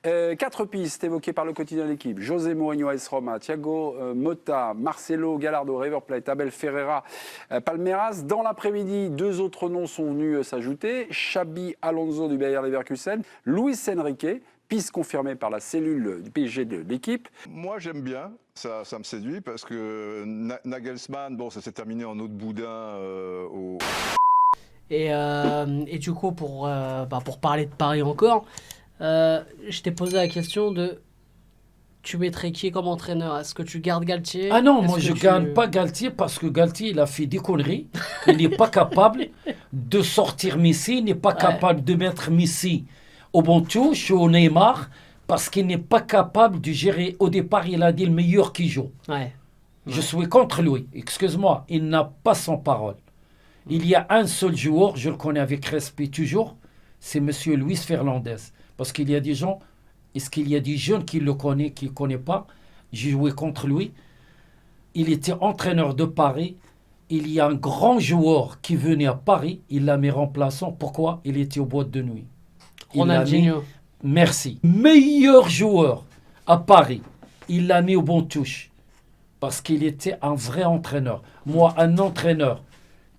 Quatre pistes évoquées par le quotidien de l'équipe. José Mourinho AS Roma, Thiago Motta, Marcelo Gallardo, River Plate, Abel Ferreira, Palmeiras. Dans l'après-midi, deux autres noms sont venus s'ajouter. Xabi Alonso du Bayer Leverkusen, Luis Enrique, piste confirmée par la cellule du PSG de l'équipe. Moi, j'aime bien, ça me séduit, parce que Nagelsmann, bon, ça s'est terminé en eau de boudin au... Et du coup, pour parler de Paris encore, je t'ai posé la question de tu mettrais qui comme entraîneur? Est-ce que tu gardes Galtier? Ah non, moi je ne garde pas Galtier parce que Galtier il a fait des conneries. Il n'est pas capable de sortir Messi, il n'est pas capable de mettre Messi au bon touche, au Neymar, parce qu'il n'est pas capable de gérer. Au départ, il a dit le meilleur qui joue. Je suis contre lui. Excuse-moi, il n'a pas son parole. Il y a un seul joueur, je le connais avec respect toujours, c'est M. Luis Fernandez. Parce qu'il y a des gens, est-ce qu'il y a des jeunes qui le connaissent, qui ne le connaissent pas? J'ai joué contre lui. Il était entraîneur de Paris. Il y a un grand joueur qui venait à Paris. Il l'a mis remplaçant. Pourquoi? Il était au boîte de nuit. Ronaldinho. Merci. Meilleur joueur à Paris. Il l'a mis au bon touche. Parce qu'il était un vrai entraîneur. Moi, un entraîneur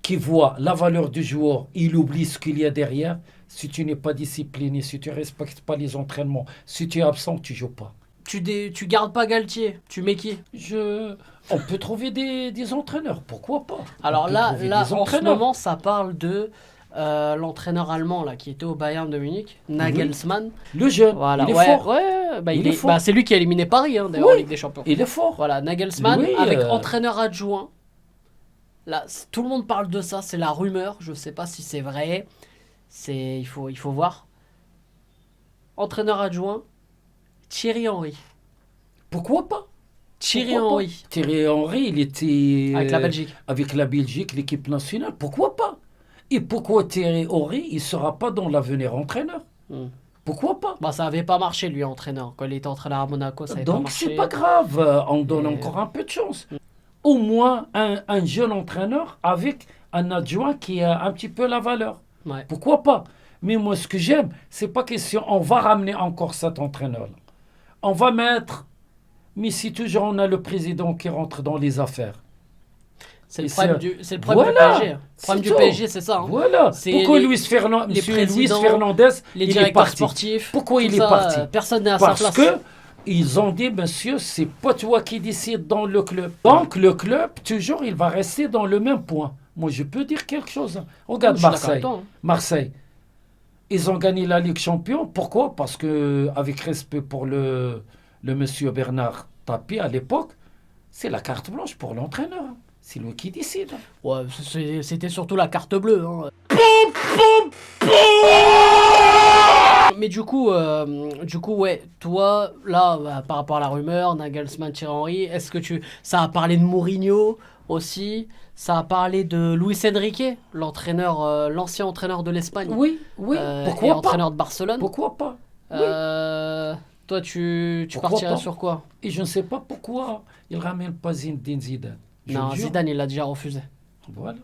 qui voit la valeur du joueur, il oublie ce qu'il y a derrière. Si tu n'es pas discipliné, si tu ne respectes pas les entraînements, si tu es absent, tu ne joues pas. Tu gardes pas Galtier, tu mets qui? On peut trouver des entraîneurs, pourquoi pas? Alors là en ce moment, ça parle de l'entraîneur allemand là, qui était au Bayern de Munich, Nagelsmann. Le jeune, voilà, il est fort. Ouais, il est fort. C'est lui qui a éliminé Paris d'ailleurs en Ligue des Champions. Il est fort. Voilà, Nagelsmann avec entraîneur adjoint. Là, tout le monde parle de ça, c'est la rumeur, je ne sais pas si c'est vrai. Il faut voir. Entraîneur adjoint, Thierry Henry. Pourquoi pas? Thierry Henry. Thierry Henry, il était... Avec la Belgique. Avec la Belgique, l'équipe nationale. Pourquoi pas? Et pourquoi Thierry Henry, il ne sera pas dans l'avenir entraîneur? Pourquoi pas? Ça n'avait pas marché, lui, entraîneur. Quand il était entraîneur à Monaco, ça n'avait pas marché. Donc, c'est pas grave. On donne encore un peu de chance. Au moins, un jeune entraîneur avec un adjoint qui a un petit peu la valeur. Pourquoi pas? Mais moi, ce que j'aime, c'est pas question, on va ramener encore cet entraîneur-là. On va mettre... Mais si toujours on a le président qui rentre dans les affaires. C'est le problème du PSG. Le problème du PSG, c'est ça. Voilà. Pourquoi Luis Fernandez, les directeurs sportifs, pourquoi il est parti? Personne n'est à sa place. Parce que ils ont dit, monsieur, c'est pas toi qui décides dans le club. Donc, le club, toujours, il va rester dans le même point. Moi, je peux dire quelque chose. Regarde Marseille. Marseille. Ils ont gagné la Ligue Champion. Pourquoi? Parce que, avec respect pour le monsieur Bernard Tapie à l'époque, c'est la carte blanche pour l'entraîneur. C'est lui qui décide. Ouais, c'était surtout la carte bleue. Mais du coup, ouais, toi, là, par rapport à la rumeur, Nagelsmann, Thierry Henry, est-ce que ça a parlé de Mourinho aussi? Ça a parlé de Luis Enrique, l'entraîneur, l'ancien entraîneur de l'Espagne. Oui, pourquoi et pas? entraîneur de Barcelone. Pourquoi pas? Toi, tu partirais sur quoi? Et je ne sais pas pourquoi il ramène pas Zinedine Zidane. Non, Zidane, il l'a déjà refusé. Voilà.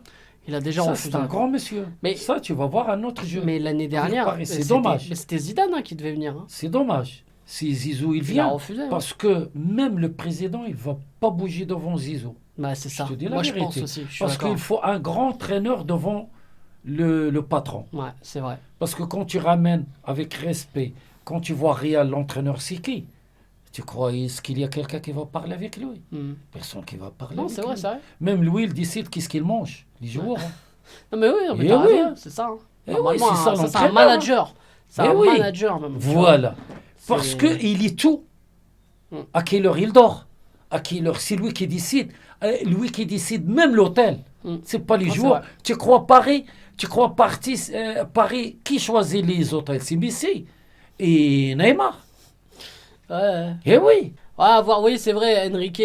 Il a déjà refusé. C'est un grand monsieur. Mais ça, tu vas voir un autre jeu. Mais l'année dernière, c'est dommage. Mais c'était Zidane qui devait venir. C'est dommage. Si Zizou, il vient. A refusé, parce que même le président, il ne va pas bouger devant Zizou. C'est ça. Je te dis Moi, la je vérité. pense aussi. Parce qu'il faut un grand entraîneur devant le patron. Ouais, c'est vrai. Parce que quand tu ramènes avec respect, quand tu vois Real, l'entraîneur, c'est qui? Tu crois qu'il y a quelqu'un qui va parler avec lui? Personne qui va parler avec lui. C'est vrai. Même lui, il décide qu'est-ce qu'il mange, les joueurs. Non mais oui, t'as raison, c'est ça. Normalement, c'est un manager. C'est un manager même. Voilà. Parce qu'il est tout. À quelle heure il dort? À quelle heure? C'est lui qui décide. Lui qui décide même l'hôtel. C'est pas les joueurs. Tu crois Paris? Paris, qui choisit les hôtels? C'est Messi et Neymar. Ouais. Eh oui. Oui, c'est vrai, Enrique,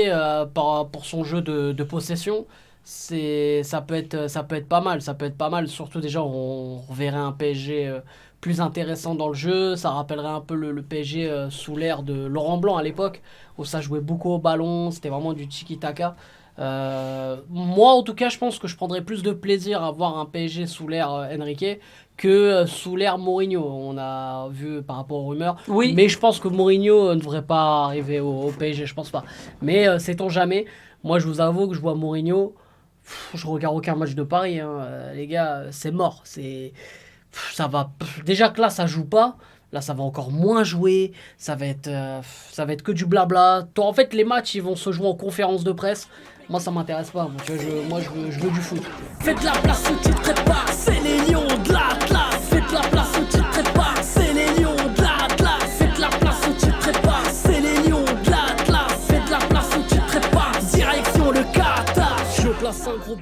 pour son jeu de possession, ça peut être pas mal. Ça peut être pas mal. Surtout déjà, on reverrait un PSG plus intéressant dans le jeu. Ça rappellerait un peu le PSG sous l'ère de Laurent Blanc à l'époque, où ça jouait beaucoup au ballon. C'était vraiment du tiki-taka. Moi, en tout cas, je pense que je prendrais plus de plaisir à voir un PSG sous l'ère Enrique que sous l'ère Mourinho. On a vu par rapport aux rumeurs. Oui. Mais je pense que Mourinho ne devrait pas arriver au PSG, je pense pas. Mais sait-on jamais. Moi, je vous avoue que je vois Mourinho. Je regarde aucun match de Paris, hein. Les gars, c'est mort. Ça va. Déjà que là, ça joue pas. Là, ça va encore moins jouer. Ça va être que du blabla. En fait, les matchs, ils vont se jouer en conférence de presse. Moi, ça m'intéresse pas. Moi, je veux du foot. Faites la place au titre et pas, c'est les lions de l'Atlas. Faites la place au titre et pas, c'est les lions de l'Atlas. Faites la place au titre et pas, c'est les lions de l'Atlas. Faites la place au titre et pas, direction le Qatar. Je place un gros